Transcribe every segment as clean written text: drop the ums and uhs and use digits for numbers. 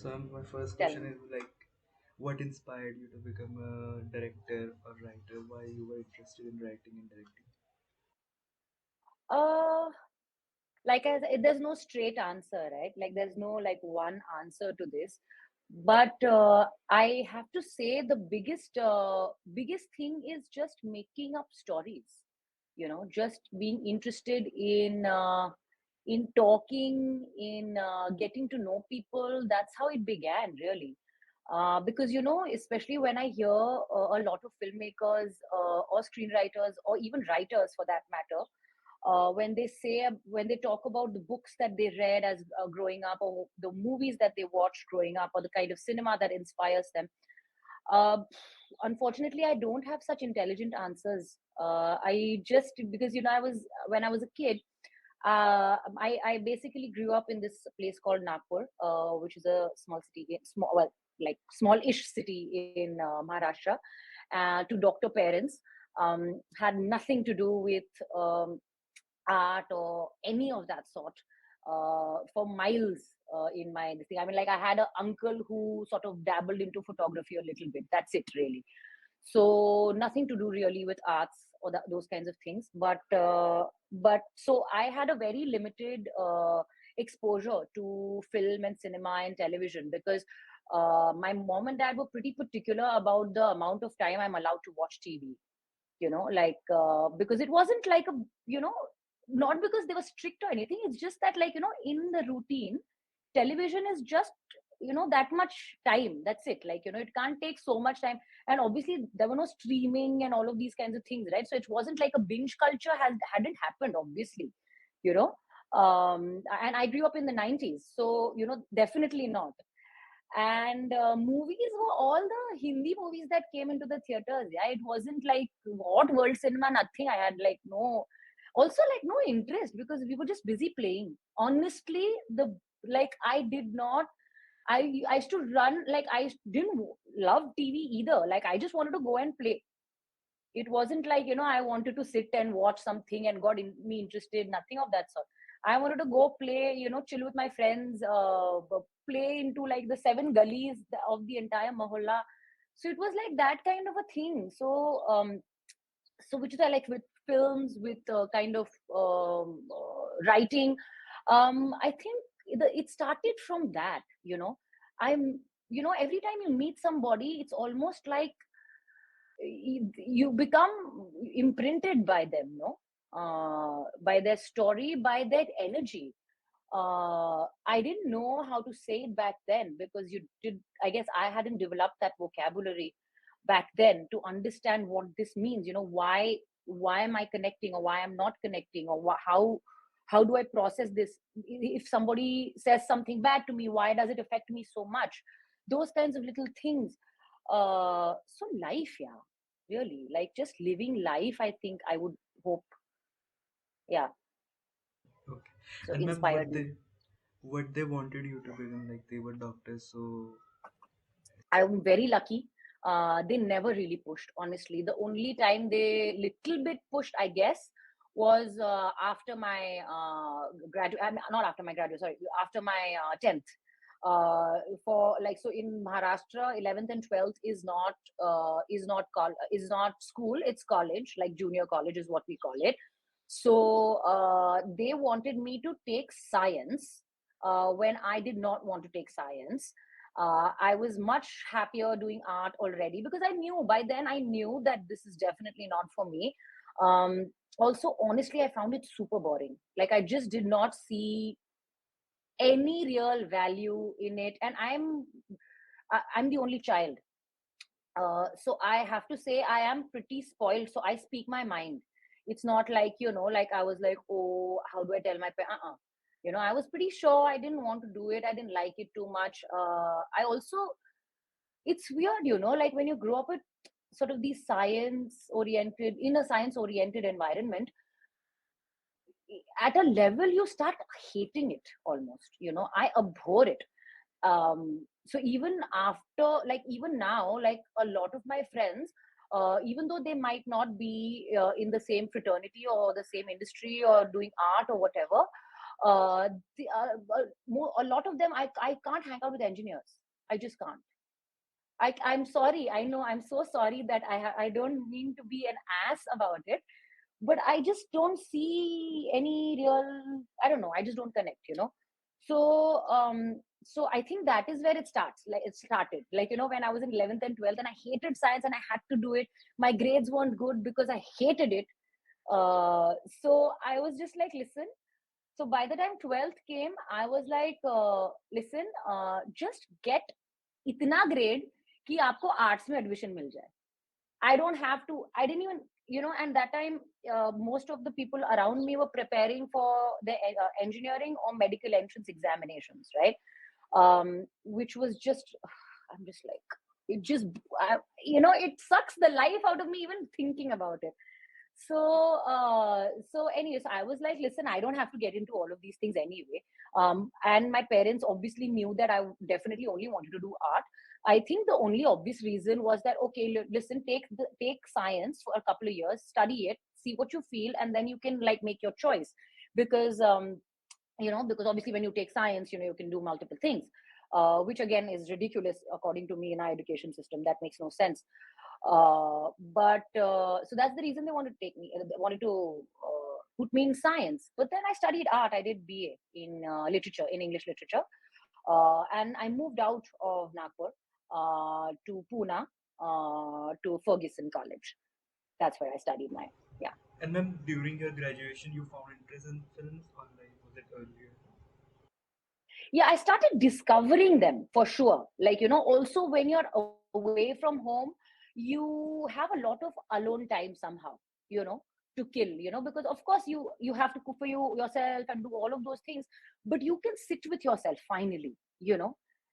My first Tell question me. is like, what inspired you to become a director or writer? Why you were interested in writing and directing? Uh, there's no straight answer, right? Like there's no like one answer to this. But I have to say the biggest thing is just making up stories. Just being interested in talking, in getting to know people. That's how it began, really. Because especially when I hear a lot of filmmakers or screenwriters or even writers for that matter, when they talk about the books that they read as growing up, or the movies that they watched growing up, or the kind of cinema that inspires them, uh, unfortunately I don't have such intelligent answers. I just, because I was when I was a kid, I basically grew up in this place called Nagpur, which is a small city, small, well, like small-ish city in Maharashtra, to doctor parents. Had nothing to do with art or any of that sort for miles in my this thing. I mean, like I had an uncle who sort of dabbled into photography a little bit. That's it, really. So nothing to do really with arts or those kinds of things. But so I had a very limited exposure to film and cinema and television, because my mom and dad were pretty particular about the amount of time I'm allowed to watch TV. Because it wasn't like a, you know not because they were strict or anything. It's just that, like, in the routine, television is just that much time. That's it. Like, it can't take so much time. And obviously there were no streaming and all of these kinds of things, right? So it wasn't like a binge culture hadn't happened, obviously. you know and I grew up in the 90s, so definitely not. And movies were all the Hindi movies that came into the theaters. Yeah, it wasn't like what world cinema, nothing. I had like no, also like no interest, because we were just busy playing. Honestly, the like I did not. I used to run, like I didn't love TV either. Like I just wanted to go and play. It wasn't like I wanted to sit and watch something and me interested. Nothing of that sort. I wanted to go play, chill with my friends, play into like the seven gullies of the entire mohalla. So it was like that kind of a thing. So which is I like with films, with kind of writing. I think it started from that. I'm every time you meet somebody, it's almost like you become imprinted by them, no, by their story, by their energy. I didn't know how to say it back then, because I guess I hadn't developed that vocabulary back then to understand what this means. Why am I connecting, or why I'm not connecting, or how do I process this? If somebody says something bad to me, why does it affect me so much? Those kinds of little things. So life, yeah, really, like just living life, I think I would hope. Yeah. Okay. So And ma'am, inspired me. what they wanted you to become? Like they were doctors, so I'm very lucky. They never really pushed, honestly. The only time they little bit pushed, I guess, was after my graduate. Not after my graduate. Sorry, after my 10th. For like, so in Maharashtra, 11th and 12th is not school. It's college, like junior college is what we call it. So they wanted me to take science when I did not want to take science. I was much happier doing art already, because I knew that this is definitely not for me. Also, honestly, I found it super boring. Like, I just did not see any real value in it. And I'm the only child. So I have to say I am pretty spoiled. So I speak my mind. It's not like, like I was like, oh, how do I tell my parents? I was pretty sure I didn't want to do it. I didn't like it too much. I also, it's weird, like when you grow up with sort of these in a science oriented environment, at a level you start hating it almost. I abhor it. So even after, like even now, like a lot of my friends, even though they might not be in the same fraternity or the same industry or doing art or whatever, uh, a lot of them, I can't hang out with engineers. I just can't. I'm sorry. I know, I'm so sorry that I don't mean to be an ass about it, but I just don't see any real, I don't know, I just don't connect, so I think that is where it starts. Like, it started, like, when I was in 11th and 12th and I hated science and I had to do it. My grades weren't good because I hated it. So I was just like, listen. So by the time 12th came, I was like, listen, just get इतना grade कि आपको arts में admission मिल जाए. I don't have to, I didn't even, and that time, most of the people around me were preparing for the engineering or medical entrance examinations, right? Which was just, I'm just like, it just, it sucks the life out of me even thinking about it. So anyways, I was like, listen, I don't have to get into all of these things anyway. And my parents obviously knew that I definitely only wanted to do art. I think the only obvious reason was that, okay, listen, take science for a couple of years, study it, see what you feel, and then you can like make your choice. Because because obviously when you take science, you can do multiple things, which again is ridiculous according to me in our education system. That makes no sense. But so that's the reason they wanted to take me. They wanted to put me in science. But then I studied art. I did BA in literature, in English literature, and I moved out of Nagpur to Pune, to Ferguson College. That's where I studied my, yeah. And ma'am, during your graduation, you found interest in films, or like was it earlier? Yeah, I started discovering them for sure. Like, also when you're away from home, you have a lot of alone time somehow, you know, to kill, because of course you have to cook for yourself and do all of those things, but you can sit with yourself finally,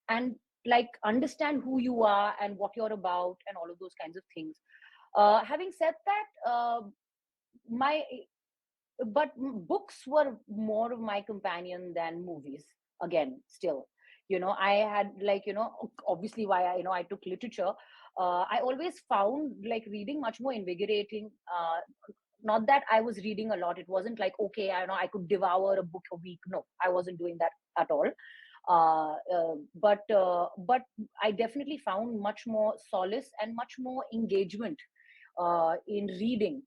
and like understand who you are and what you're about and all of those kinds of things. Having said that, my but books were more of my companion than movies. Again, still, I had like, obviously why I took literature. I always found like reading much more invigorating. Not that I was reading a lot. It wasn't like, okay, I could devour a book a week. No, I wasn't doing that at all. But I definitely found much more solace and much more engagement in reading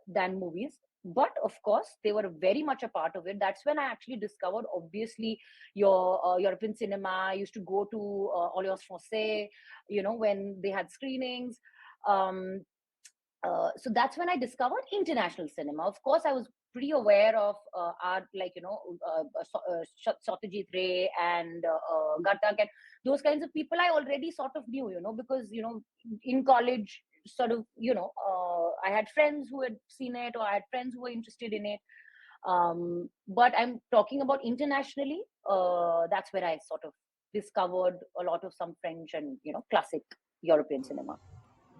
than movies. But of course, they were very much a part of it. That's when I actually discovered, obviously, your European cinema. I used to go to Alliance Française, when they had screenings. Um, so that's when I discovered international cinema. Of course, I was pretty aware of art, like, Satyajit Ray and Gartak and those kinds of people. I already sort of knew, because, in college, sort of, I had friends who had seen it, or I had friends who were interested in it. But I'm talking about internationally. That's where I sort of discovered a lot of some French and, classic European cinema.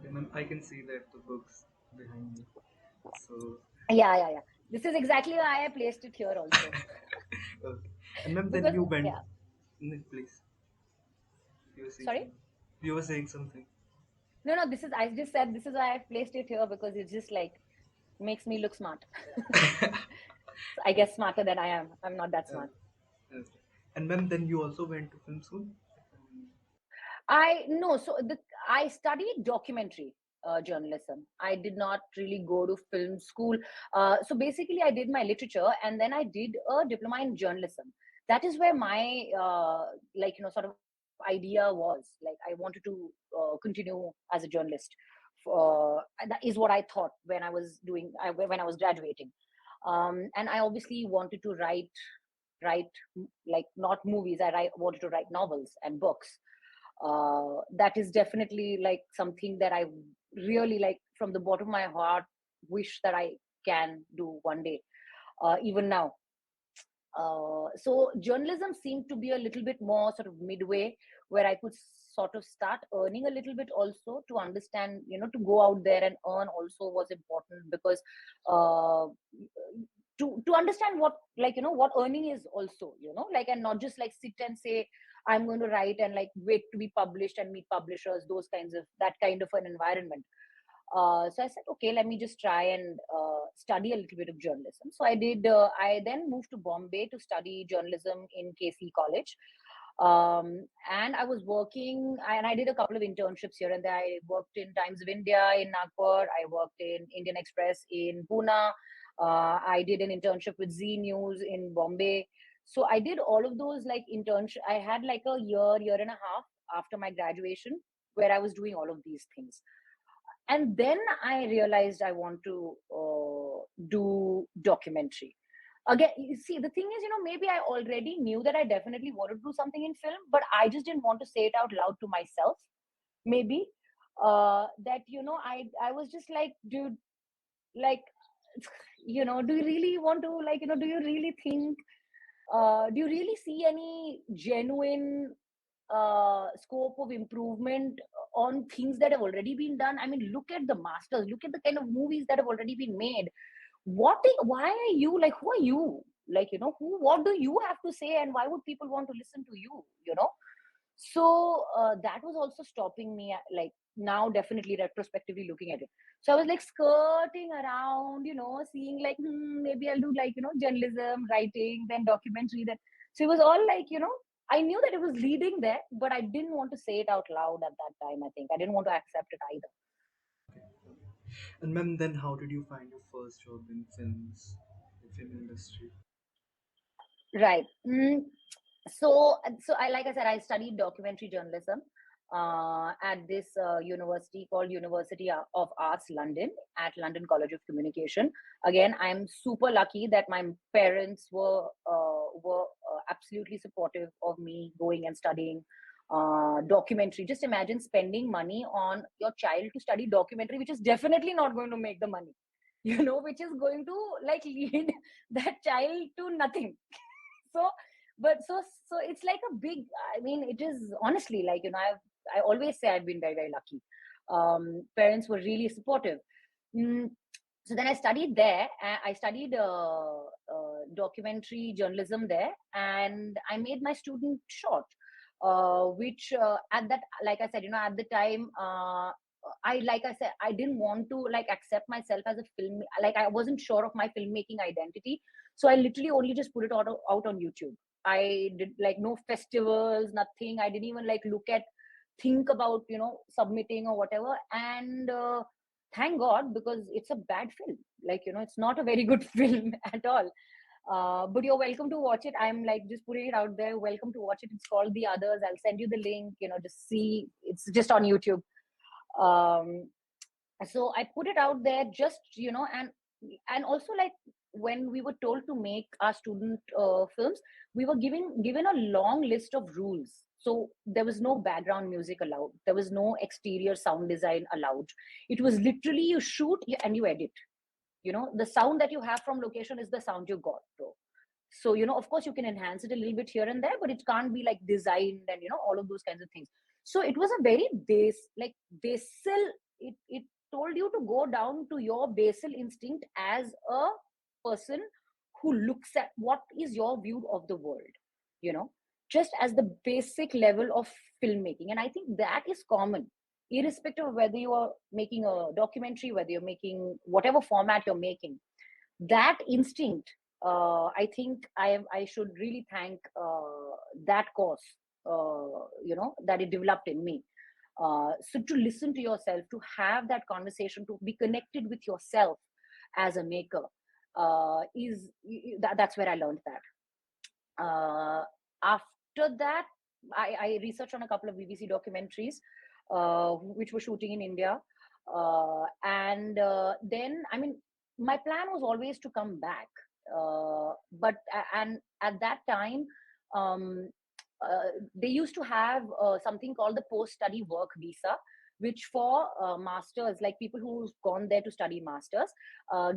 Okay, ma'am, I can see that the books behind me. So, Yeah, yeah, yeah. This is exactly why I placed it here also. okay. And ma'am, then Because, you went. yeah, Please, you were saying sorry? something. You were saying something. No, no, I just said this is why I placed it here, because it's just like makes me look smart. So I guess smarter than I am. I'm not that Uh, smart. okay. And ma'am, then you also went to film school. I no, so I studied documentary journalism. I did not really go to film school. So basically, I did my literature and then I did a diploma in journalism. That is where my like, sort of idea was. Like, I wanted to continue as a journalist. That is what I thought when I was when I was graduating. And I obviously wanted to write like not movies. Wanted to write novels and books. That is definitely like something that I really, like, from the bottom of my heart, wish that I can do one day, even now. So journalism seemed to be a little bit more sort of midway, where I could sort of start earning a little bit also, to understand, to go out there and earn also was important, because uh, to understand what, like, what earning is also, like, and not just like sit and say I'm going to write and like wait to be published and meet publishers, those kinds of, that kind of an environment. So I said, okay, let me just try and study a little bit of journalism. So I did. I then moved to Bombay to study journalism in KC College. And I was working, and I did a couple of internships here and there. I worked in Times of India in Nagpur. I worked in Indian Express in Pune. I did an internship with Z News in Bombay. So I did all of those like internships. I had like a year and a half after my graduation where I was doing all of these things. And then I realized I want to do documentary. Again, you see, the thing is, maybe I already knew that I definitely wanted to do something in film, but I just didn't want to say it out loud to myself. Maybe that I was just like, dude, like, do you really want to, like, do you really think, do you really see any genuine scope of improvement on things that have already been done? I mean, look at the masters, look at the kind of movies that have already been made. Why are you, like, who are you, like, what do you have to say, and why would people want to listen to you? So that was also stopping me, like, now definitely retrospectively looking at it. So I was like skirting around, seeing like, maybe I'll do, like, journalism, writing, then documentary, then. So it was all like, I knew that it was leading there, but I didn't want to say it out loud at that time. I think I didn't want to accept it either. And ma'am, then how did you find your first job in films, the film industry? Right. So I, like I said, I studied documentary journalism at this university called University of Arts London, at London College of Communication. Again, I'm super lucky that my parents were absolutely supportive of me going and studying documentary. Just imagine spending money on your child to study documentary, which is definitely not going to make the money, which is going to, like, lead that child to nothing. So, but so it's like a big, I mean, it is honestly, like, I always say I've been very, very lucky. Parents were really supportive. mm, so then I studied there. I studied documentary journalism there, and I made my student short, which at that, like I said, at the time, like I said, I didn't want to, like, accept myself as a film, like, I wasn't sure of my filmmaking identity. So I literally only just put it out on YouTube. I did, like, no festivals, nothing. I didn't even, like, think about, submitting or whatever. And thank God, because it's a bad film. Like, it's not a very good film at all. But you're welcome to watch it. I'm, like, just putting it out there. Welcome to watch it. It's called The Others. I'll send you the link. Just see. It's just on YouTube. Um, so I put it out there, just, and also, like, when we were told to make our student films, we were given a long list of rules. So there was no background music allowed, there was no exterior sound design allowed. It was literally, you shoot and you edit. The sound that you have from location is the sound you got, bro. So, of course, you can enhance it a little bit here and there, but it can't be, like, designed and, all of those kinds of things. So it was a very basal. It told you to go down to your basal instinct as a person who looks at what is your view of the world, you know, just as the basic level of filmmaking. And I think that is common, irrespective of whether you are making a documentary, whether you're making whatever format you're making. That instinct, I think I should really thank that course, that it developed in me. So to listen to yourself, to have that conversation, to be connected with yourself as a maker, that's where I learned that. After that, I researched on a couple of BBC documentaries, which were shooting in India. And then, I mean, my plan was always to come back. And at that time, um, they used to have something called the post-study work visa, which for masters, like people who've gone there to study masters,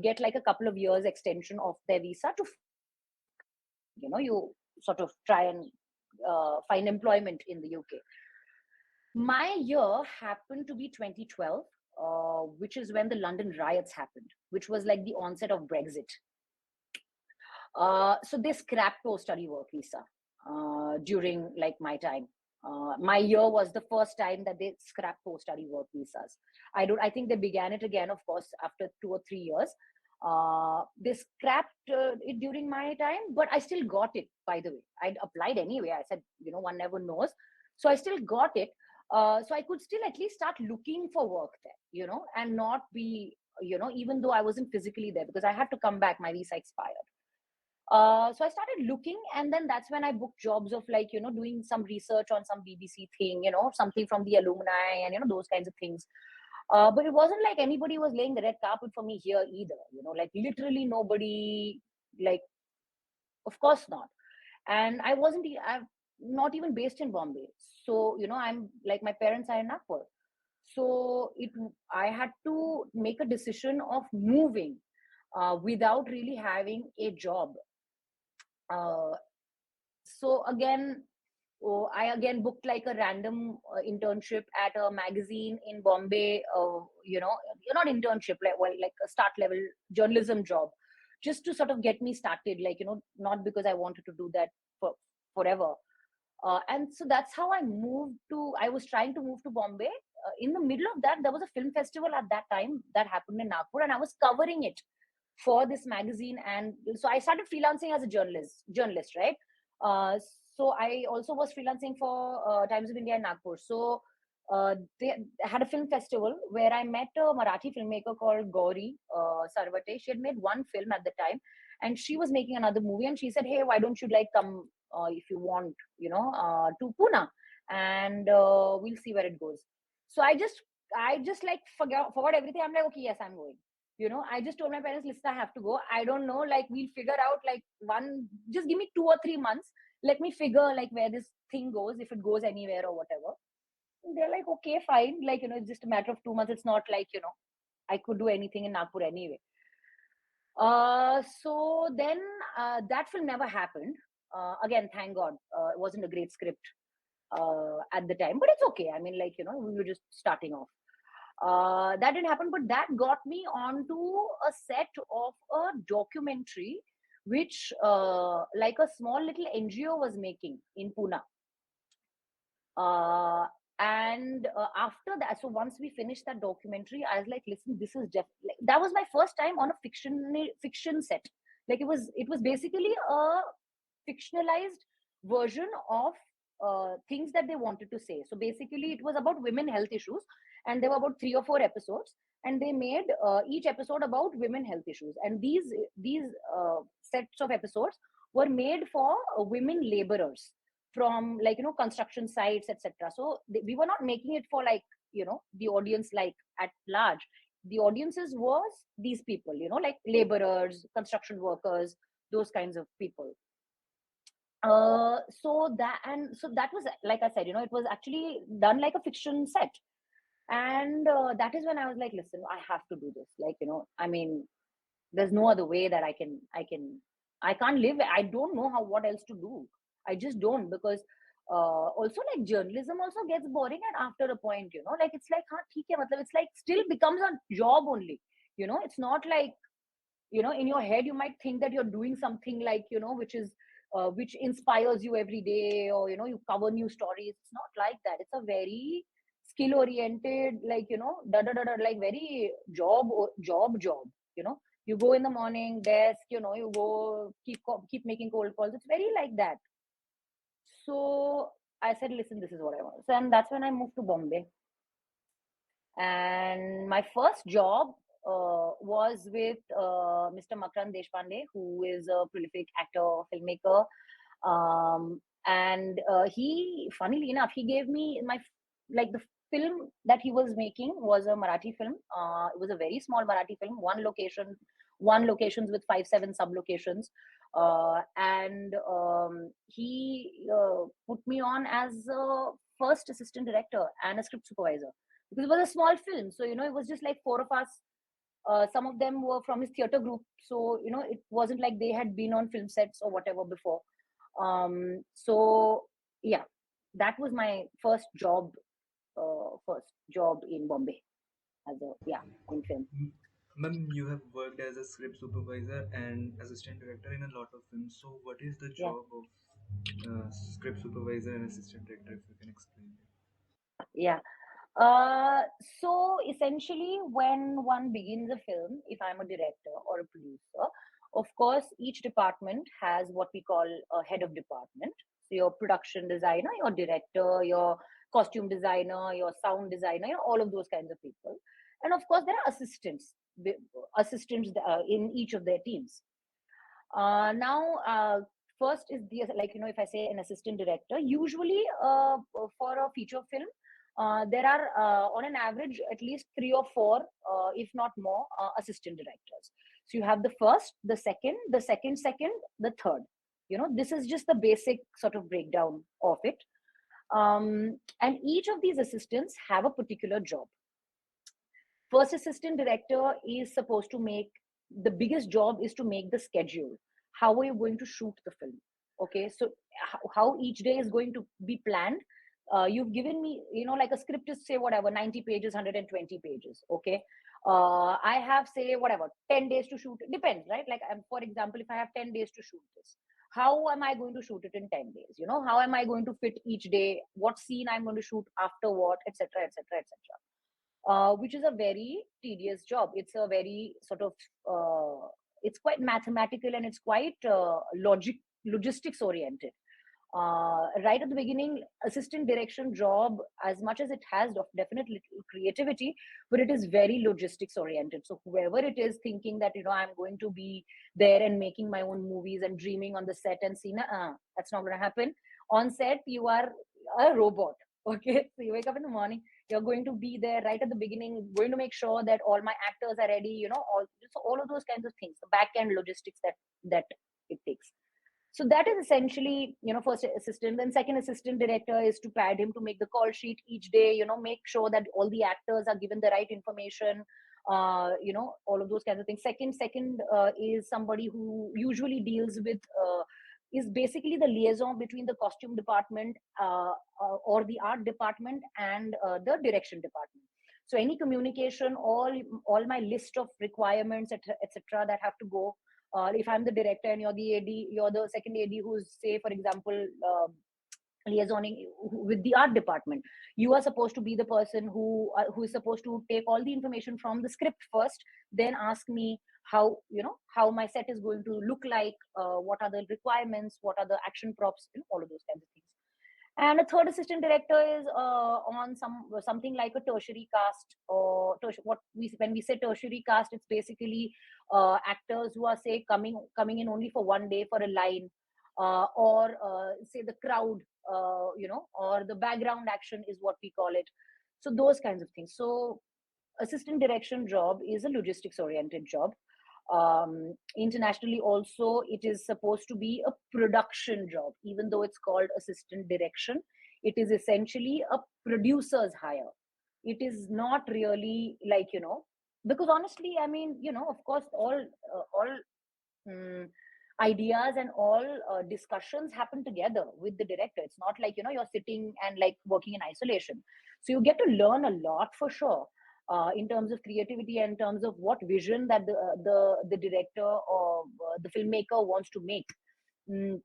get like a couple of years extension of their visa to, you sort of try and find employment in the UK. My year happened to be 2012, which is when the London riots happened, which was like the onset of Brexit. So they scrapped post-study work visa during, like, my time. My year was the first time that they scrapped post-study work visas. I think they began it again, of course, after 2 or 3 years. They scrapped it during my time, but I still got it. By the way, I applied anyway. I said, one never knows, so I still got it. So I could still at least start looking for work there, and not be, even though I wasn't physically there because I had to come back. My visa expired. So I started looking, and then that's when I booked jobs of, like, doing some research on some BBC thing, something from the alumni, and those kinds of things. But it wasn't like anybody was laying the red carpet for me here either, like literally nobody, like, of course not. And I'm not even based in Bombay. So, I'm like, my parents are in Nagpur. So I had to make a decision of moving without really having a job. Uh, so again, I again booked like a random internship at a magazine in Bombay. You're not internship, like, well, like a start level journalism job, just to sort of get me started. Like, not because I wanted to do that for forever. And so that's how I moved to. I was trying to move to Bombay. In the middle of that, there was a film festival at that time that happened in Nagpur, and I was covering it for this magazine. And so I started freelancing as a journalist, right? uh, so I also was freelancing for Times of India in Nagpur. So they had a film festival where I met a Marathi filmmaker called Gauri Sarvate. She had made one film at the time, and she was making another movie, and she said, hey, why don't you like come, if you want, to Pune, and we'll see where it goes. So I just like forgot everything. I'm like, okay, yes, I'm going. I just told my parents, listen, I have to go. I don't know, like, we'll figure out, like, just give me 2 or 3 months. Let me figure, like, where this thing goes, if it goes anywhere or whatever. And they're like, okay, fine. Like, it's just a matter of 2 months. It's not like, I could do anything in Nagpur anyway. So then that film never happened. Again, thank God. It wasn't a great script at the time, but it's okay. I mean, like, we were just starting off. That didn't happen, but that got me onto a set of a documentary, which like a small little NGO was making in Pune. Uh, and after that, so once we finished that documentary, I was like, listen, this is like, that was my first time on a fiction set. Like, it was basically a fictionalized version of things that they wanted to say. So basically, it was about women health issues, and there were about 3 or 4 episodes, and they made each episode about women health issues. And these sets of episodes were made for women laborers from, like, construction sites, etc. So we were not making it for, like, the audience, like, at large. The audiences was these people, like laborers, construction workers, those kinds of people. So that was, like I said, it was actually done like a fiction set. And that is when I was like, listen, I have to do this. Like, I mean, there's no other way that I can't live. I don't know how, what else to do. I just don't, because also, like, journalism also gets boring at after a point, like, it's like, हाँ, ठीक है, मतलब, it's like still becomes a job only. It's not like, in your head you might think that you're doing something, like, which inspires you every day, or you cover new stories. It's not like that. It's a very skill oriented, like, da da da da, like, very job. You go in the morning, desk, you go, keep making cold calls. It's very like that. So I said, listen, this is what I want. So, and that's when I moved to Bombay. And my first job was with Mr. Makran Deshpande, who is a prolific actor, filmmaker. And he, funnily enough, he gave me like, the film that he was making was a Marathi film. It was a very small Marathi film, one locations with 5, 7 sub locations. And he put me on as a first assistant director and a script supervisor, because it was a small film. So, it was just like 4 of us. Some of them were from his theater group. So, it wasn't like they had been on film sets or whatever before. So, yeah, that was my first job in Bombay as a, yeah, in film. Ma'am, you have worked as a script supervisor and assistant director in a lot of films. So, what is the Yeah. job of Script supervisor and assistant director, if you can explain it. Yeah. So essentially, when one begins a film, if I'm a director or a producer, of course, each department has what we call a head of department. So your production designer, your director, your costume designer, your sound designer, all of those kinds of people. And of course, there are assistants in each of their teams. Now, first is the, like, if I say an assistant director, usually for a feature film, there are on an average at least three or four, if not more, assistant directors. So you have the first, the second, the third. This is just the basic sort of breakdown of it. And each of these assistants have a particular job. First assistant director is supposed to make, the biggest job is to make the schedule. How are you going to shoot the film? Okay, so how each day is going to be planned. You've given me, like a script is, say, whatever, 90 pages, 120 pages. Okay, I have, say, whatever, 10 days to shoot. Depends, right? Like, for example, if I have 10 days to shoot this, how am I going to shoot it in 10 days? How am I going to fit each day, what scene I'm going to shoot after what, etc., etc., etc. Which is a very tedious job. It's a very sort of, it's quite mathematical, and it's quite logistics oriented. Right at the beginning, assistant direction job, as much as it has definitely creativity, but it is very logistics oriented. So whoever it is thinking that, I'm going to be there and making my own movies and dreaming on the set and seeing, that's not going to happen. On set, you are a robot. Okay, so you wake up in the morning, you're going to be there right at the beginning, going to make sure that all my actors are ready, all of those kinds of things, the back end logistics that it takes. So that is essentially, first assistant. Then second assistant director is to pad him, to make the call sheet each day, make sure that all the actors are given the right information, all of those kinds of things. Second is somebody who usually deals with, is basically the liaison between the costume department, or the art department, and the direction department. So any communication, all my list of requirements, etc., that have to go. If I'm the director and you're the AD, you're the second AD who's, say, for example, liaisoning with the art department. You are supposed to be the person who is supposed to take all the information from the script first, then ask me how my set is going to look like, what are the requirements, what are the action props, all of those kinds of things. And a third assistant director is on something like a tertiary cast, or when we say tertiary cast, it's basically actors who are, say, coming in only for one day for a line, or say the crowd, or the background action is what we call it. So those kinds of things. So assistant direction job is a logistics oriented job. Internationally also, it is supposed to be a production job. Even though it's called assistant direction, it is essentially a producer's hire. It is not really like, because honestly, I mean, of course, all ideas and all discussions happen together with the director. It's not like, you're sitting and like working in isolation. So you get to learn a lot for sure, in terms of creativity and in terms of what vision that the director or the filmmaker wants to make. Mm,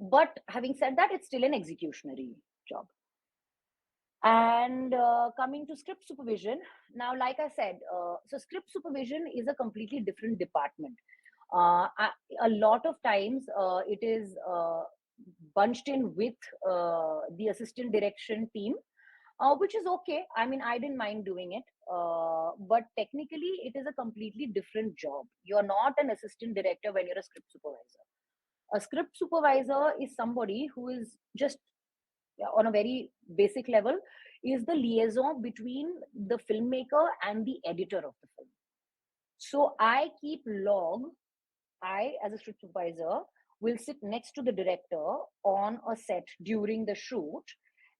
but having said that, it's still an executionary job. And coming to script supervision, now, like I said, so script supervision is a completely different department. A lot of times it is bunched in with the assistant direction team, which is okay. I mean, I didn't mind doing it. But technically, it is a completely different job. You're not an assistant director when you're a script supervisor. A script supervisor is somebody who is just, on a very basic level, is the liaison between the filmmaker and the editor of the film. So I keep log. I, as a script supervisor, will sit next to the director on a set during the shoot,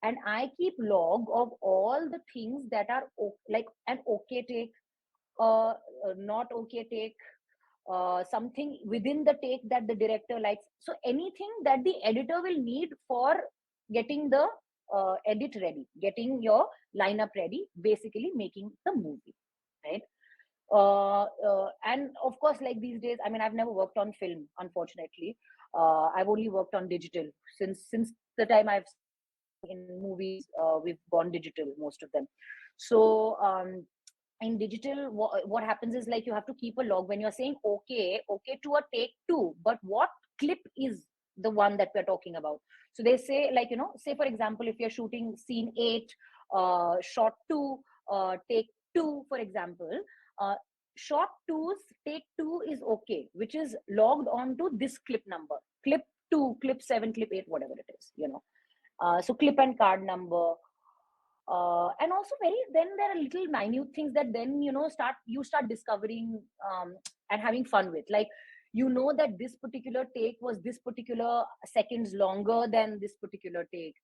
and I keep log of all the things that are like an okay take, not okay take, something within the take that the director likes. So anything that the editor will need for getting the edit ready, getting your lineup ready, basically making the movie, right? And of course, like these days, I mean, I've never worked on film, unfortunately, I've only worked on digital since the time I've in movies. We've gone digital, most of them. So in digital, what happens is, like, you have to keep a log when you're saying okay to a take two, but what clip is the one that we're talking about. So they say, like, say for example, if you're shooting scene 8, shot 2, take 2, for example, uh, shot 2's take 2 is okay, which is logged onto this clip number, clip 2, clip 7, clip 8, whatever it is, so clip and card number. And also, very then there are little minute things that then start discovering, and having fun with, like, that this particular take was this particular seconds longer than this particular take.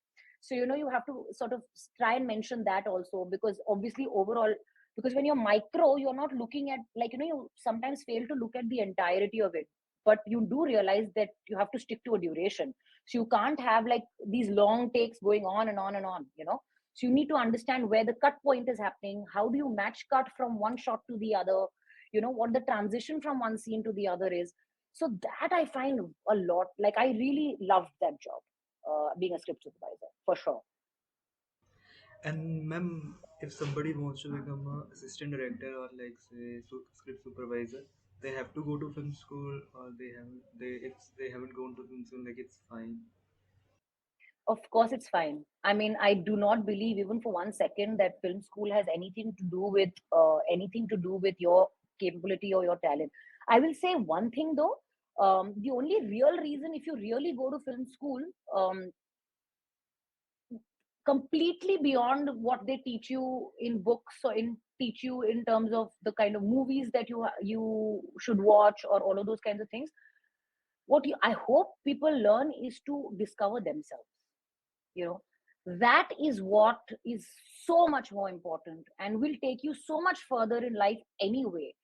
So you have to sort of try and mention that also, because obviously overall, because when you're micro, you're not looking at, like, you sometimes fail to look at the entirety of it, but you do realize that you have to stick to a duration. So you can't have, like, these long takes going on and on and on. So you need to understand where the cut point is happening. How do you match cut from one shot to the other? What the transition from one scene to the other is. So that I find a lot. Like, I really loved that job, being a script supervisor, for sure. And ma'am, if somebody wants to become a assistant director or like say script supervisor, they have to go to film school, or they if they haven't gone to film school, like it's fine. Of course, it's fine. I mean, I do not believe even for 1 second that film school has anything to do with your capability or your talent. I will say one thing though. The only real reason, if you really go to film school, um, completely beyond what they teach you in books, or in teach you in terms of the kind of movies that you should watch, or all of those kinds of things, what I hope people learn is to discover themselves. you know that is what is so much more important, and will take you so much further in life anyway.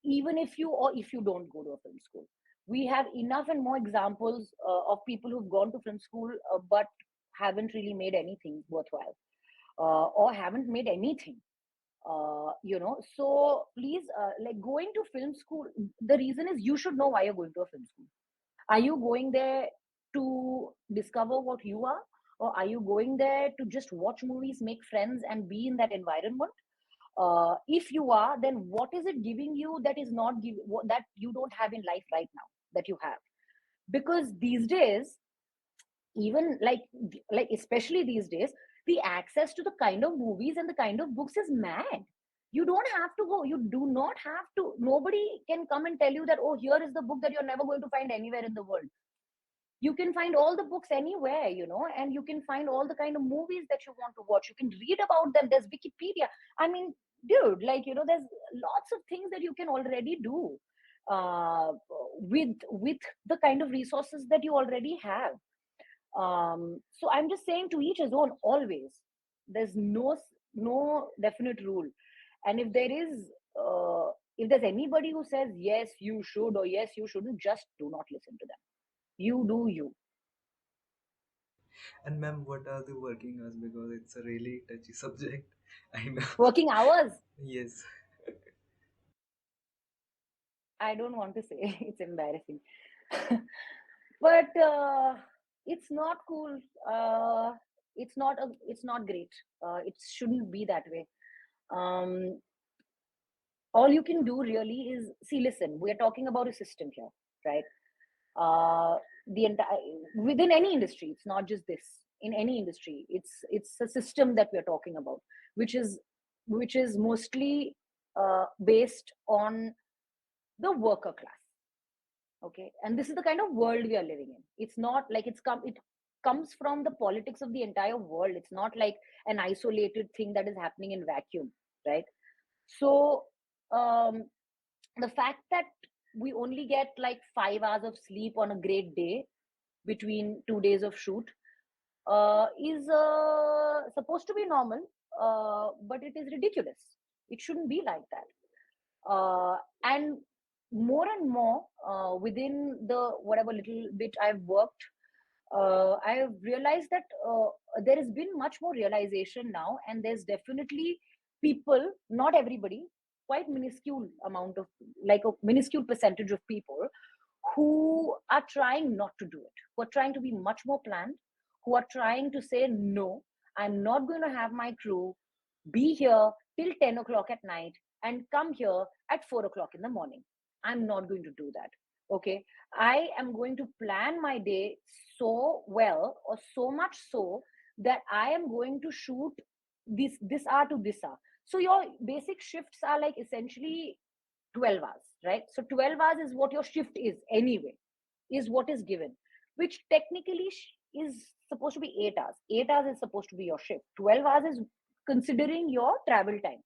Even if you don't go to a film school, we have enough and more examples of people who've gone to film school, but haven't really made anything worthwhile, or haven't made anything. So please, like, going to film school, the reason is you should know why you're going to a film school. Are you going there to discover what you are, or are you going there to just watch movies, make friends, and be in that environment? If you are, then what is it giving you that is not that you don't have in life right now, that you have? Because these days, even like especially these days, the access to the kind of movies and the kind of books is mad. You don't have to go. You do not have to. Nobody can come and tell you that, oh, here is the book that you're never going to find anywhere in the world. You can find all the books anywhere, and you can find all the kind of movies that you want to watch. You can read about them. There's Wikipedia. I mean, dude, like, there's lots of things that you can already do, with the kind of resources that you already have. So I'm just saying, to each his own, always. There's no definite rule. And if there's anybody who says yes you should or yes you shouldn't, just do not listen to them. You do you. And ma'am, what are the working hours? Because it's a really touchy subject. I know. Working hours, Yes. I don't want to say. It's embarrassing. But it's not cool. It's not great. It shouldn't be that way. um, all you can do really is, see, listen, we're talking about a system here, right? The entire, within any industry, it's not just this. In any industry, it's a system that we're talking about, which is mostly based on the worker class. Okay, and this is the kind of world we are living in. It's not like it comes from the politics of the entire world. It's not like an isolated thing that is happening in vacuum, right? So um, the fact that we only get like 5 hours of sleep on a great day between 2 days of shoot is supposed to be normal, but it is ridiculous. It shouldn't be like that. And more and more, within the whatever little bit I've worked, I have realized that there has been much more realization now, and there's definitely people, not everybody, quite minuscule amount of, like a minuscule percentage of people who are trying not to do it, who are trying to be much more planned, who are trying to say, no, I'm not going to have my crew be here till 10 o'clock at night and come here at 4 o'clock in the morning. I'm not going to do that. Okay. I am going to plan my day so well, or so much so that I am going to shoot this hour to this hour. So your basic shifts are like essentially 12 hours, right? So 12 hours is what your shift is anyway, is what is given, which technically is supposed to be 8 hours. 8 hours is supposed to be your shift. 12 hours is considering your travel time.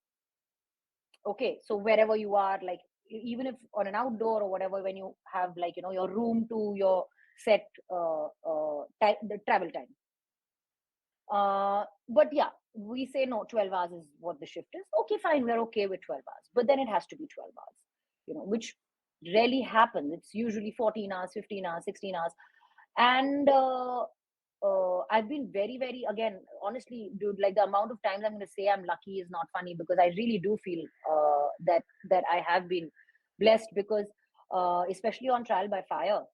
Okay, so wherever you are, like even if on an outdoor or whatever, when you have like, your room to your set the travel time. But yeah, we say no, 12 hours is what the shift is. Okay, fine, we're okay with 12 hours, but then it has to be 12 hours, which rarely happens. It's usually 14 hours, 15 hours, 16 hours. And I've been very, very, again, honestly, dude, like the amount of times I'm going to say I'm lucky is not funny, because I really do feel that I have been blessed, because especially on Trial by Fire,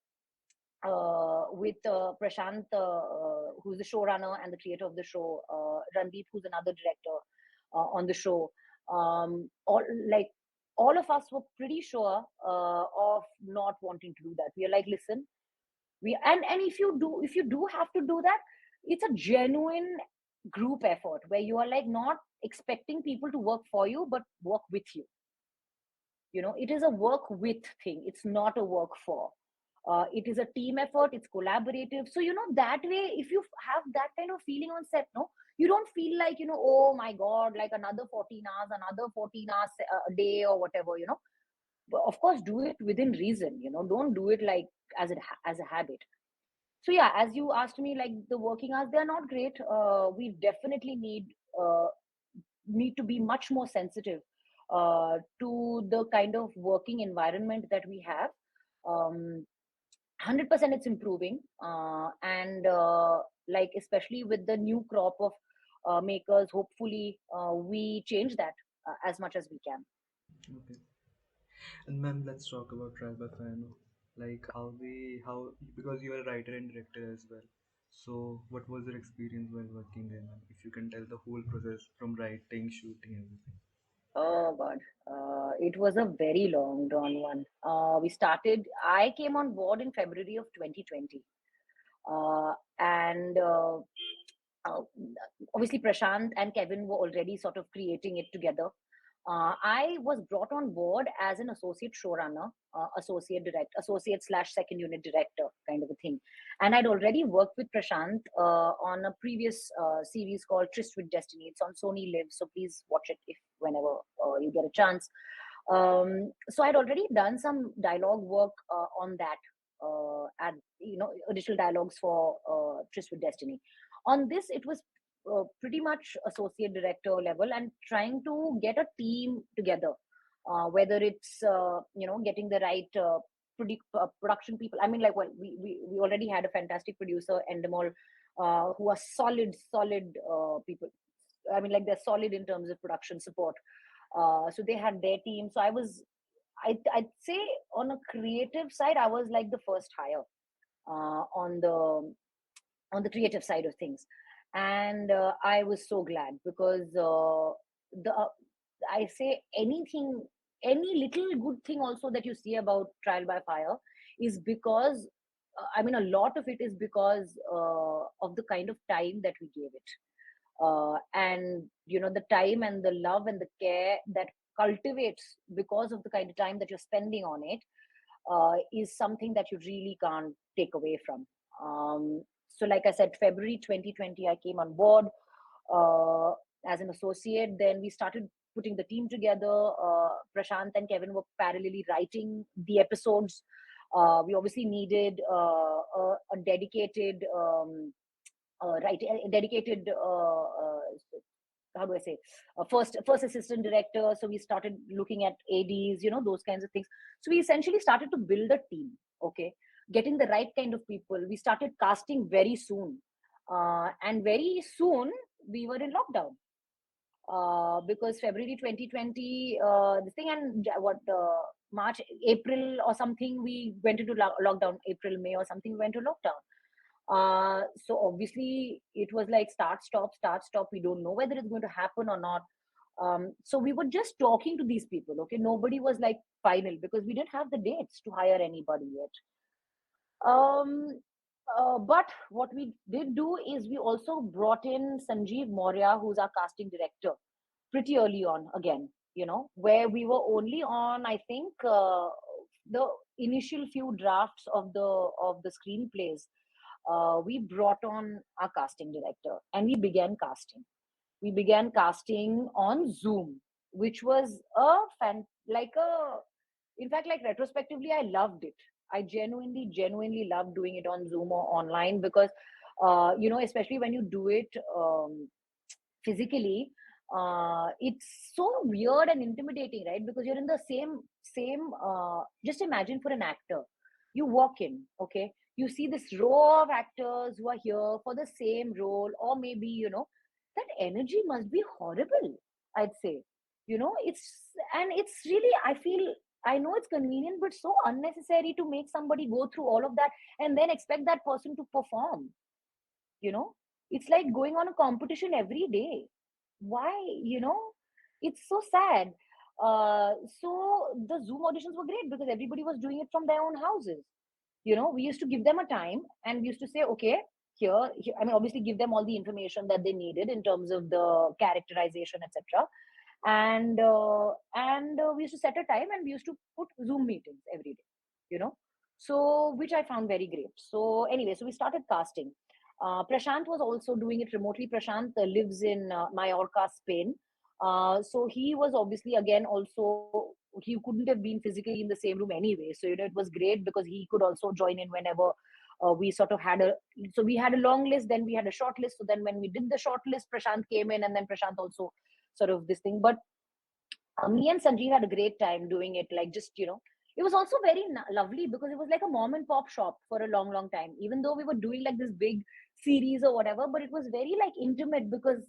with Prashant, who's the showrunner and the creator of the show, Randeep, who's another director on the show. Like all of us were pretty sure of not wanting to do that. We are like, listen, and if you do have to do that, it's a genuine group effort where you are like not expecting people to work for you, but work with you. It is a work with thing. It's not a work for. It is a team effort. It's collaborative. So that way, if you have that kind of feeling on set, no, you don't feel like, oh my god, like another 14 hours, another 14 hours a day or whatever. But of course, do it within reason. Don't do it like as a habit. So yeah, as you asked me, like the working hours, they are not great. We definitely need to be much more sensitive to the kind of working environment that we have. 100% it's improving, and like especially with the new crop of makers, hopefully we change that as much as we can. Okay. And ma'am, let's talk about Trial by Fire now. Like how because you are a writer and director as well. So what was your experience while working there, ma'am? If you can tell the whole process from writing, shooting, everything. Oh God, it was a very long drawn one. I came on board in February of 2020. And uh, Obviously Prashant and Kevin were already sort of creating it together. I was brought on board as an associate showrunner, associate slash second unit director kind of a thing. And I'd already worked with Prashant on a previous series called Tryst with Destiny. It's on Sony Live, so please watch it if whenever you get a chance. So I'd already done some dialogue work on that, and additional dialogues for Tryst with Destiny. On this, it was pretty much associate director level and trying to get a team together, whether it's getting the right production people. I mean, like, well, we already had a fantastic producer, Endemol, who are solid people. I mean, like, they're solid in terms of production support. So they had their team. So I'd say on a creative side, I was like the first hire on the creative side of things. And I was so glad, because the I say anything, any little good thing also that you see about Trial by Fire is because I mean, a lot of it is because of the kind of time that we gave it, and the time and the love and the care that cultivates because of the kind of time that you're spending on it, is something that you really can't take away from. So like I said, February 2020, I came on board uh, as an associate. Then we started putting the team together. Prashant and Kevin were parallelly writing the episodes. We obviously needed a dedicated a dedicated how do I say, first assistant director. So we started looking at ads, those kinds of things. So we essentially started to build a team. Okay, getting the right kind of people. We started casting very soon, and very soon we were in lockdown, because February 2020, this thing, and what March, April or something, we went into lockdown. April, May or something, we went to lockdown. So obviously it was like start, stop, start, stop. We don't know whether it's going to happen or not. So we were just talking to these people. Okay, nobody was like final because we didn't have the dates to hire anybody yet. Um, but what we did do is we also brought in Sanjeev Maurya, who's our casting director, pretty early on again, where we were only on, I think, the initial few drafts of the screenplays. We brought on our casting director and we began casting. We began casting on Zoom, which was a like a, in fact, like retrospectively, I loved it. I genuinely loved doing it on Zoom or online because, especially when you do it physically, it's so weird and intimidating, right? Because you're in the same. Just imagine for an actor, you walk in, okay, you see this row of actors who are here for the same role, or maybe that energy must be horrible. I'd say, it's really, I feel, I know it's convenient, but so unnecessary to make somebody go through all of that and then expect that person to perform. You know, it's like going on a competition every day. Why? It's so sad. So the Zoom auditions were great because everybody was doing it from their own houses. We used to give them a time and we used to say, okay, here, I mean, obviously give them all the information that they needed in terms of the characterization, etc. And we used to set a time and we used to put Zoom meetings every day, you know so which I found very great. So anyway, so we started casting. Prashant was also doing it remotely. Prashant lives in Mallorca, Spain. So he was obviously, again, also, he couldn't have been physically in the same room anyway, so it was great because he could also join in whenever we sort of had a so we had a long list, then we had a short list. So then when we did the short list, Prashant came in, and then Prashant also sort of this thing. But me and Sanjeev had a great time doing it. Like, just, it was also very lovely because it was like a mom and pop shop for a long, long time. Even though we were doing like this big series or whatever, but it was very like intimate because,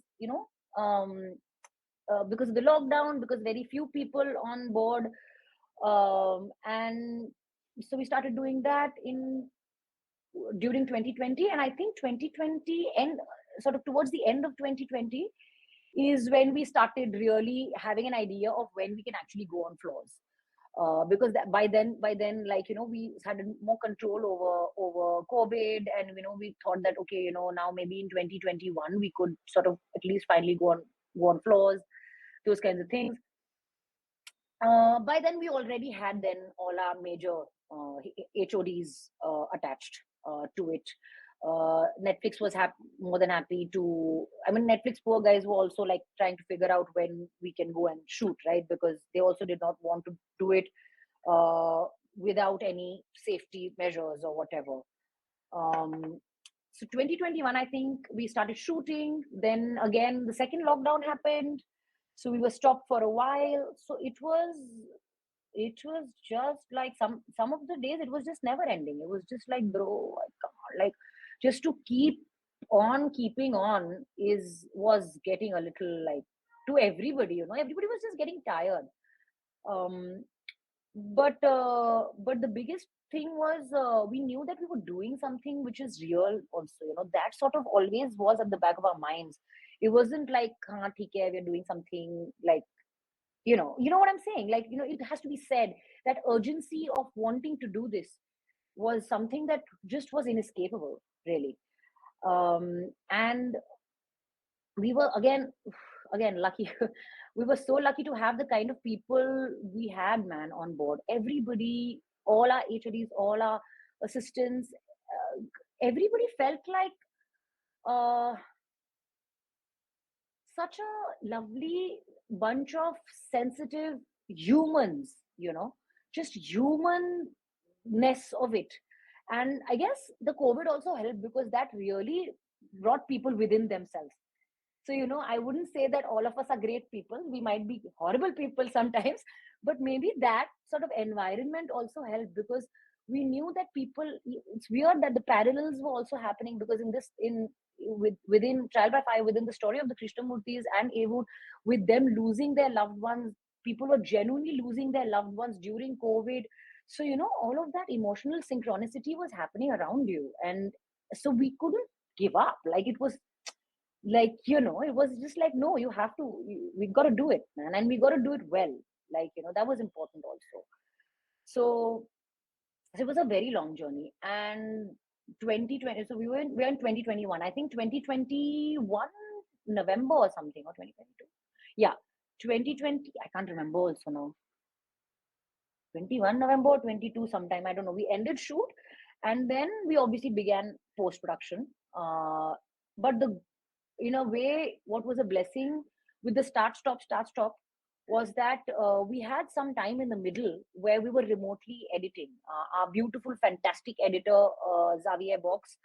because of the lockdown, because very few people on board. And so we started doing that in during 2020, and I think 2020 and sort of towards the end of 2020 is when we started really having an idea of when we can actually go on floors. Because by then, like, we had more control over COVID, and we thought that, okay, now maybe in 2021 we could sort of at least finally go on floors, those kinds of things. By then we already had then all our major HODs attached to it. Netflix was more than happy to. I mean, Netflix poor guys were also like trying to figure out when we can go and shoot, right? Because they also did not want to do it uh, without any safety measures or whatever. Um, so 2021, I think we started shooting. Then again, the second lockdown happened, so we were stopped for a while. So it was just like some of the days it was just never ending. It was just like, bro, I can't, like, just to keep on keeping on is was getting a little like, to everybody, everybody was just getting tired. um but the biggest thing was, we knew that we were doing something which is real also. That sort of always was at the back of our minds. It wasn't like, "Haan, theek hai, we're doing something like," what I'm saying, like, it has to be said that urgency of wanting to do this was something that just was inescapable, really. And we were again lucky. We were so lucky to have the kind of people we had, man, on board. Everybody, all our HODs, all our assistants, everybody felt like uh, such a lovely bunch of sensitive humans, just humanness of it. And I guess the COVID also helped because that really brought people within themselves. So, I wouldn't say that all of us are great people. We might be horrible people sometimes, but maybe that sort of environment also helped because we knew that people. It's weird that the parallels were also happening because within Trial by Fire, within the story of the Krishnamurtis and Avud, with them losing their loved ones People were genuinely losing their loved ones during COVID. So, all of that emotional synchronicity was happening around you. And so we couldn't give up. Like, it was like, it was just like, no, you have to, we got to do it, man. And we got to do it well. Like, that was important also. So, it was a very long journey. And 2020, so we were in 2021, I think 2021 November or something, or 2022. Yeah, 2020, I can't remember also now. 21 November or 22 sometime, I don't know. We ended shoot, and then we obviously began post production. But the in a way, what was a blessing with the start stop was that we had some time in the middle where we were remotely editing. Our beautiful, fantastic editor, Xavier Box,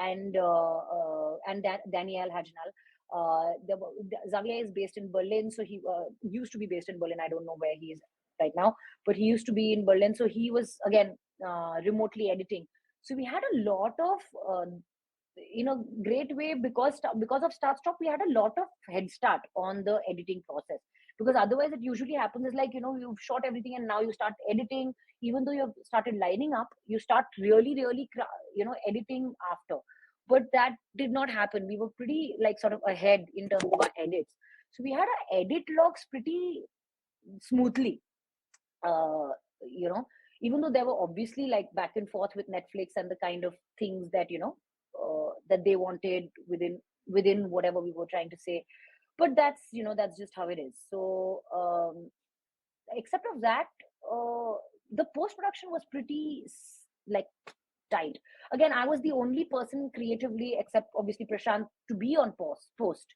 and Danielle Hajnal. Xavier is based in Berlin, so he used to be based in Berlin. I don't know where he is right now, but he used to be in Berlin. So he was again remotely editing. So we had a lot of in a great way, because of start stop, we had a lot of head start on the editing process. Because otherwise it usually happens is like, you've shot everything and now you start editing. Even though you've started lining up, you start really editing after. But that did not happen. We were pretty like sort of ahead in terms of our edits. So we had our edit logs pretty smoothly. uh, you know Even though there were obviously like back and forth with Netflix and the kind of things that that they wanted within whatever we were trying to say. But that's just how it is. So except of that, the post production was pretty like tight. Again, I was the only person creatively, except obviously Prashant, to be on post.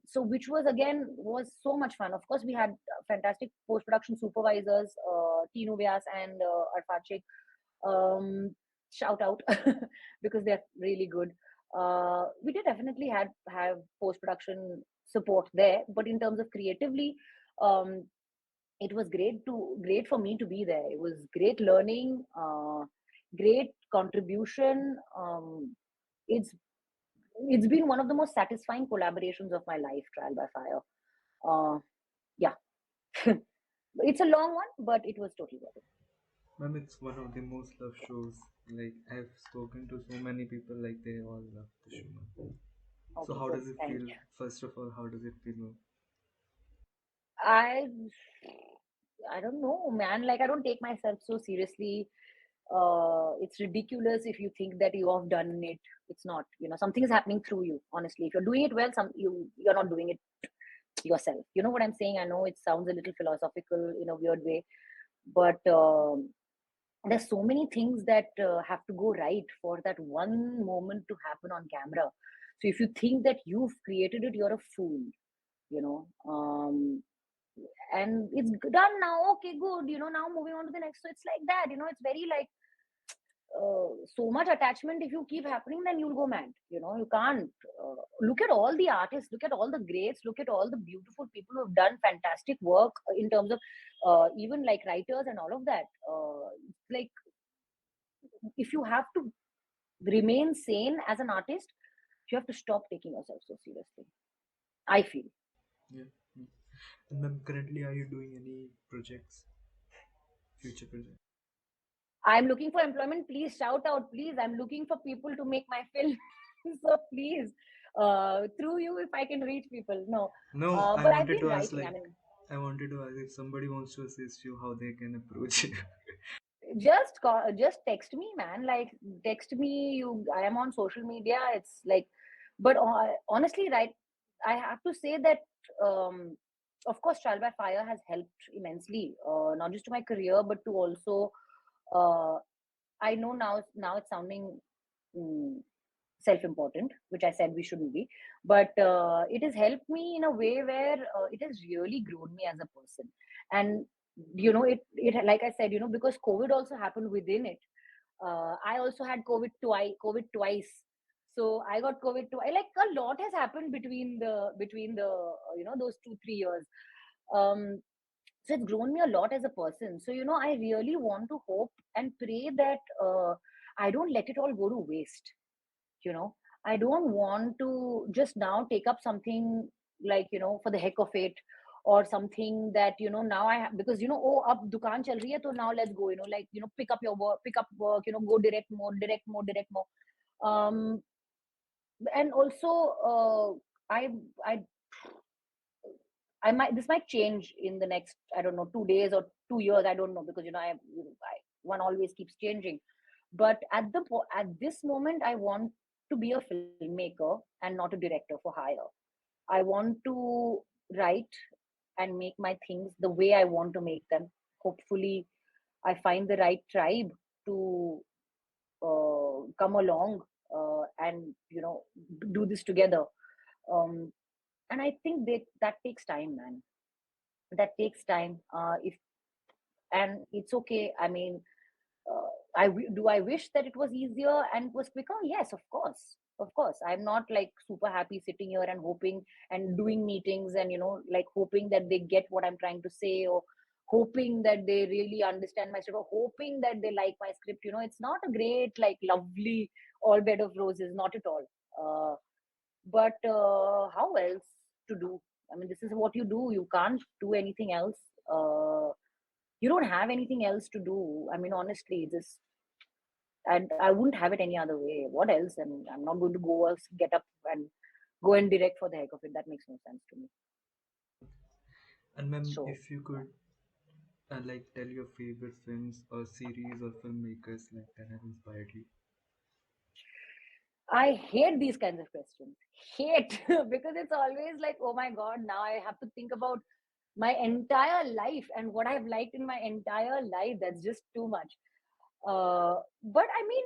So which was again was so much fun. Of course, we had fantastic post production supervisors, Tinu Vyas and Arfat Sheikh. Shout out because they're really good. We did definitely have post production support there, but in terms of creatively, um, it was great for me to be there. It was great learning, great contribution. It's been one of the most satisfying collaborations of my life, Trial by Fire. Yeah, it's a long one, but it was totally worth it. Ma'am, it's one of the most loved shows. Like I've spoken to so many people, like they all love the show, ma'am. So Okay, how good. does it Thank feel? you. First of all, how does it feel, ma'am? I I don't know, man. Like, I don't take myself so seriously. It's ridiculous if you think that you have done it. It's not. Something is happening through you. Honestly, if you're doing it well, you're not doing it yourself. You know what I'm saying? I know it sounds a little philosophical in a weird way, but there's so many things that have to go right for that one moment to happen on camera. So if you think that you've created it, you're a fool. You know. And it's done now. Okay, good. Now moving on to the next. So it's like that. It's very like so much attachment. If you keep happening, then you'll go mad. You can't. Look at all the artists, look at all the greats, look at all the beautiful people who have done fantastic work in terms of even like writers and all of that. Like, if you have to remain sane as an artist, you have to stop taking yourself so seriously, I feel. Yeah. Mm. And ma'am, currently, are you doing any projects, future projects? I'm looking for employment. Please shout out. Please, I'm looking for people to make my film. So please, through you, if I can reach people. No, No, I but I've wanted been to ask, writing. I like, mean, I wanted to ask if somebody wants to assist you, how they can approach you. just text me, man. Like, text me. I am on social media. It's like, but honestly, right? I have to say that, of course, Trial by Fire has helped immensely, not just to my career, but to also. Uh, I know now it's sounding. mm Self-important, which I said we shouldn't be, but it has helped me in a way where it has really grown me as a person. And it like I said, because COVID also happened within it. I also had COVID twice. So I got COVID twice. Like, a lot has happened between the those 2-3 years. Um, so it's grown me a lot as a person. So I really want to hope and pray that I don't let it all go to waste. you know I don't want to just now take up something, like, for the heck of it, or something that, now I have, because, oh, up dukaan chal rahi hai, so now let's go, like, pick up your work, pick up work, go direct more, direct more, direct more. Um, and also, I I might this might change in the next, I don't know, 2 days or 2 years. I don't know, because one always keeps changing. But at this moment, I want to be a filmmaker and not a director for hire. I want to write and make my things the way I want to make them. Hopefully, I find the right tribe to come along and do this together. Um, and I think that takes time, man. That takes time. If And it's okay. I mean, do I wish that it was easier and it was quicker? Yes, of course, of course. I'm not like super happy sitting here and hoping and doing meetings and like hoping that they get what I'm trying to say, or hoping that they really understand my script, or hoping that they like my script. It's not a great, like, lovely all bed of roses, not at all. But how else to do? I mean, this is what you do. You can't do anything else. You don't have anything else to do. I mean, honestly, this and I wouldn't have it any other way. What else? I mean, I'm not going to get up and go and direct for the heck of it. That makes no sense to me. And ma'am, So, if you yeah. could like tell your favorite films or series or filmmakers like that have inspired you. I hate these kinds of questions. Hate because it's always like, oh my god, now I have to think about my entire life and what I've liked in my entire life. That's just too much. But I mean,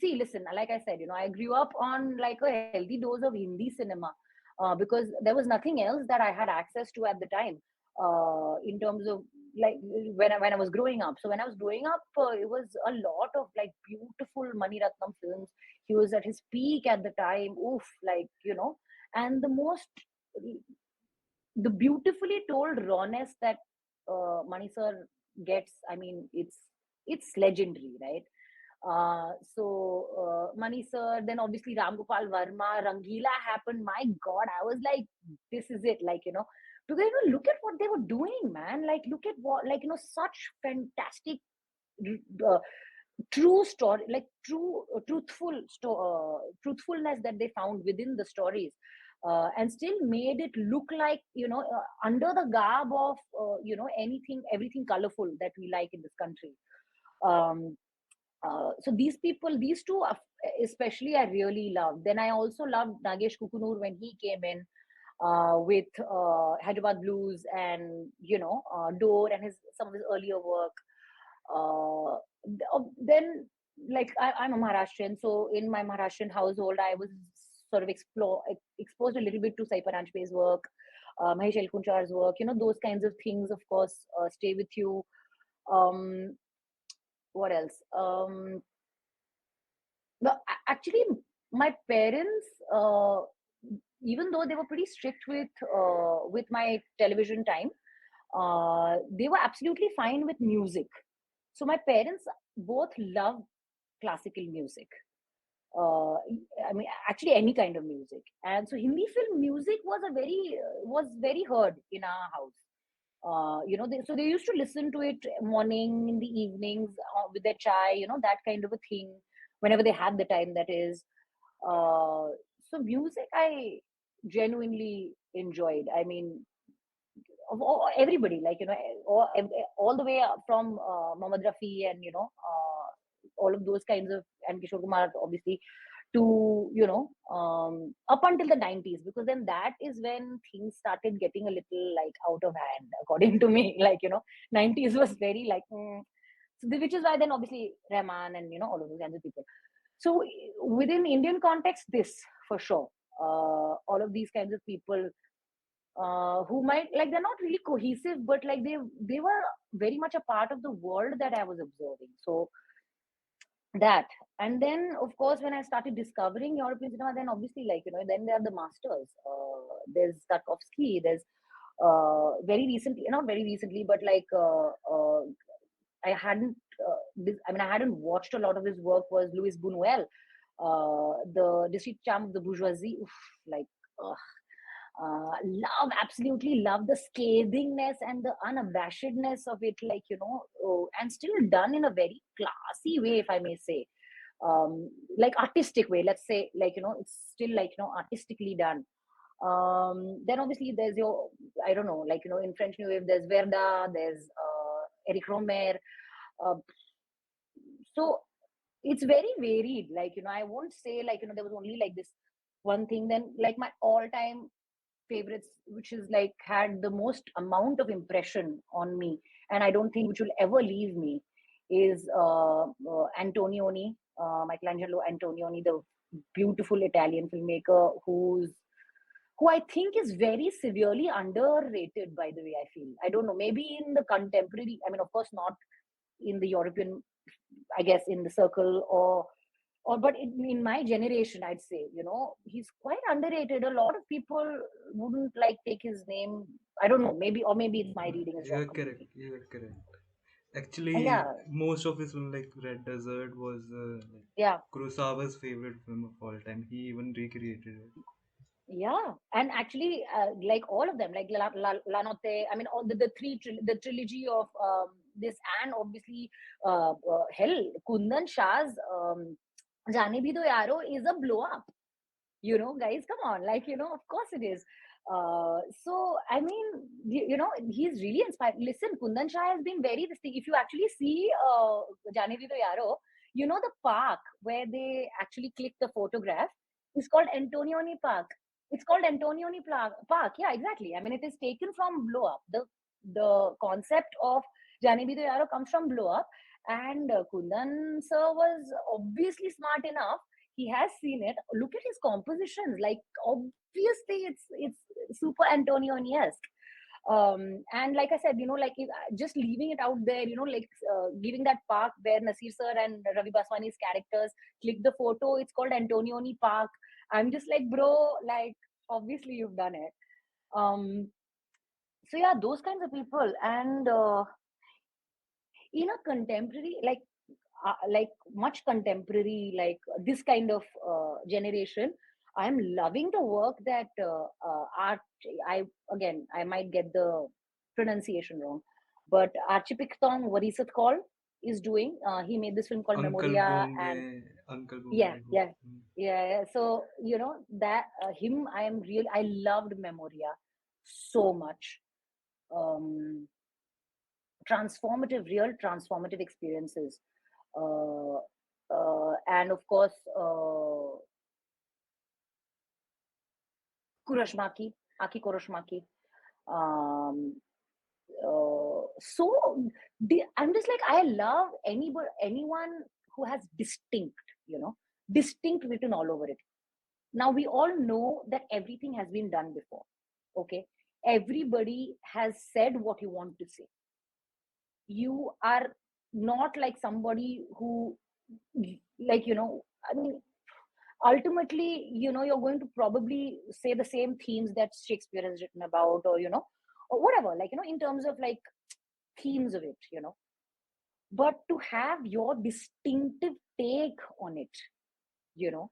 see, listen, like I said, I grew up on like a healthy dose of Hindi cinema, because there was nothing else that I had access to at the time, in terms of, like, when I was growing up. So when I was growing up, it was a lot of like beautiful Mani Ratnam films. He was at his peak at the time. Oof, like, and the beautifully told rawness that Mani sir gets. I mean, it's legendary, right? Mani sir, then obviously Ram Gopal Varma, Rangila happened. My God, I was like, this is it, like, because look at what they were doing, man. Like, look at what, like, such fantastic, uh, true story, like truthfulness that they found within the stories, and still made it look like, under the garb of anything, everything colorful that we like in this country. Um, so these two, especially, I really loved. Then I also loved Nagesh Kukunur when he came in, with Hyderabad Blues and Door and his some of his earlier work. Then, like, I'm a Maharashtrian, so in my Maharashtrian household, I was sort of exposed a little bit to Sai Paranjpe's work, Mahesh Elkunchar's work. Those kinds of things, of course, stay with you. Um, what else? Actually, my parents, even though they were pretty strict with my television time, they were absolutely fine with music. So my parents both love classical music. Uh, I mean, actually, any kind of music. And so Hindi film music was very heard in our house. So they used to listen to it morning, in the evenings, with their chai, that kind of a thing, whenever they had the time, that is. Uh, so music, I genuinely enjoyed. I mean, everybody, like, all the way up from Mohammad Rafi, and all of those kinds of, and Kishore Kumar, obviously, to up until the 90s, because then that is when things started getting a little like out of hand, according to me. Like, 90s was very like, which is why then obviously Rahman and all of those kinds of people. So within Indian context, this for sure, all of these kinds of people, who might, like, they're not really cohesive, but like they were very much a part of the world that I was observing. So that, and then of course when I started discovering European cinema, then obviously, like, then there are the masters. There's Tarkovsky. There's very recently, not very recently, but like, I hadn't I mean, I hadn't watched a lot of his work, was Louis Buñuel, the Discreet Charm of the Bourgeoisie. Oof, like, Absolutely love the scathingness and the unabashedness of it, like, and still done in a very classy way, if I may say. Like artistic way, let's say, like, it's still like, artistically done. Then obviously there's your, I don't know, like, in French New Wave, there's Verda, there's Eric Romer. Uh, so it's very varied. Like, I won't say like, there was only like this one thing. Then like my all-time favorites, which is like had the most amount of impression on me, and I don't think which will ever leave me, is Antonioni, Michelangelo Antonioni, the beautiful Italian filmmaker who I think is very severely underrated, by the way, I feel. I don't know, maybe in the contemporary, I mean, of course, not in the European, I guess, in the circle, or but in my generation, I'd say, he's quite underrated. A lot of people wouldn't like take his name. I don't know, maybe, or maybe it's my reading is wrong You're correct. completely. You're correct. Actually, Yeah, most of his film, like Red Desert, was like yeah. Kurosawa's favorite film of all time. He even recreated it. Yeah, and actually, like all of them, like La Notte, I mean, all the trilogy of this, and obviously, hell, Kundan Shah's Jaane Bhi Do Yaro is a blow up. Guys, come on, like, of course it is. So I mean, he's really inspired. Listen, Kundan Shah has been very this thing. If you actually see Jaane Bhi Do Yaro, the park where they actually click the photograph is called Antonioni Park. It's called Antonioni Park. Yeah, exactly. I mean, it is taken from Blow Up. The concept of Jaane Bhi Do Yaro comes from Blow Up, and Kundan sir was obviously smart enough. He has seen it. Look at his compositions. Like, obviously it's super Antonioni-esque. And like I said, like, just leaving it out there, like, giving that park where Nasir sir and Ravi Baswani's characters click the photo, it's called Antonioni Park. I'm just like, bro, like, obviously you've done it. So yeah, those kinds of people. And in a contemporary, like much contemporary, like this kind of generation, I'm loving the work that art I again, I might get the pronunciation wrong, but Archipicton Varisat Call is doing. He made this film called Uncle Memoria, Bong and Mein, Uncle Bong yeah, Mein Ho. yeah, yeah. So that him, I loved Memoria so much. um real transformative experiences. uh, and of course, Kurashmaki, Aki Kurashmaki. Um, I'm just like, I love anyone who has distinct written all over it. Now we all know that everything has been done before. Okay, everybody has said what you want to say. You are not like somebody who, like, I mean, ultimately, you're going to probably say the same themes that Shakespeare has written about, or whatever, like, in terms of like themes of it. But to have your distinctive take on it, you know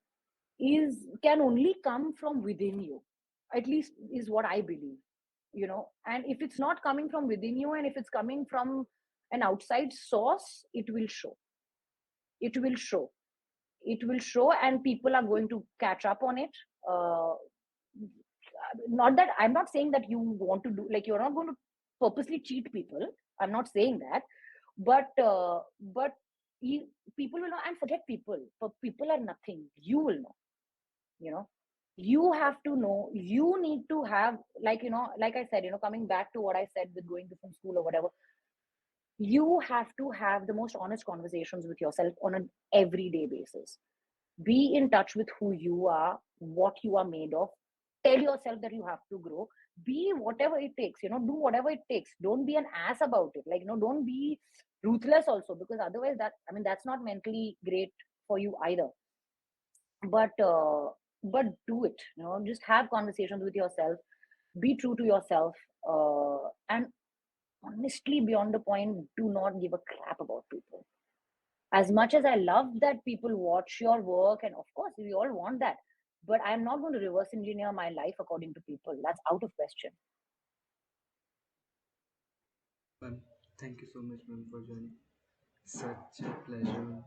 is can only come from within you, at least is what I believe. And if it's not coming from within you, and if it's coming from an outside source, it will show it will show, and people are going to catch up on it. uh, Not that I'm not saying that you want to do, like, you're not going to purposely cheat people. I'm not saying that. But you, people will know. And forget people, for people are nothing. You will know. you know you have to know. You need to have, like, like I said, coming back to what I said with going to some school or whatever, you have to have the most honest conversations with yourself on an everyday basis. Be in touch with who you are, what you are made of. Tell yourself that you have to grow. Be whatever it takes, do whatever it takes. Don't be an ass about it. Like, don't be ruthless also, because otherwise, that's not mentally great for you either. But do it. Just have conversations with yourself. Be true to yourself. And honestly, beyond the point, do not give a crap about people. As much as I love that people watch your work, and of course we all want that, but I'm not going to reverse engineer my life according to people. That's out of question. Ma'am, thank you so much, ma'am, for joining. Such a pleasure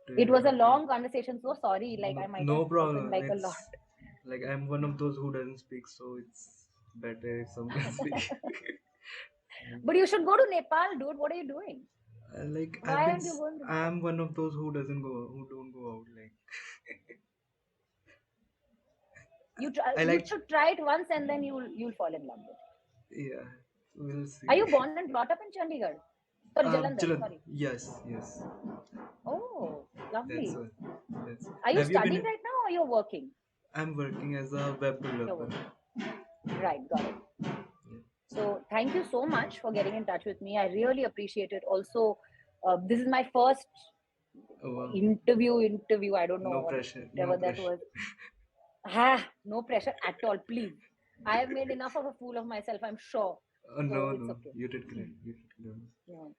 to It was a interact with. long conversation. So sorry, like No, I might have no spoken problem. like a lot. It's like I'm one of those who doesn't speak, so it's better if someone speaks. But you should go to Nepal, dude. What are you doing? Like Why aren't you going to Nepal? I'm one of those who don't go out. Like I You like, should try it once, and then you'll fall in love with it. yeah, we'll Are see. you born and brought up in Chandigarh? Sorry, Jalandhar. Jalan, Sorry. yes, yes, Oh, that's lovely. one. That's. Are you Have you studying been? right now or you're working? I'm working as a web You're developer. working. Right, got it. Yeah. So thank you so much for getting in touch with me. I really appreciate it. Also, this is my first Oh, wow. interview. I don't know No pressure. No whatever that pressure. was. No pressure at all, please. I have made enough of a fool of myself, I'm sure. So No, it's no. okay. You did great. You did great. Yeah.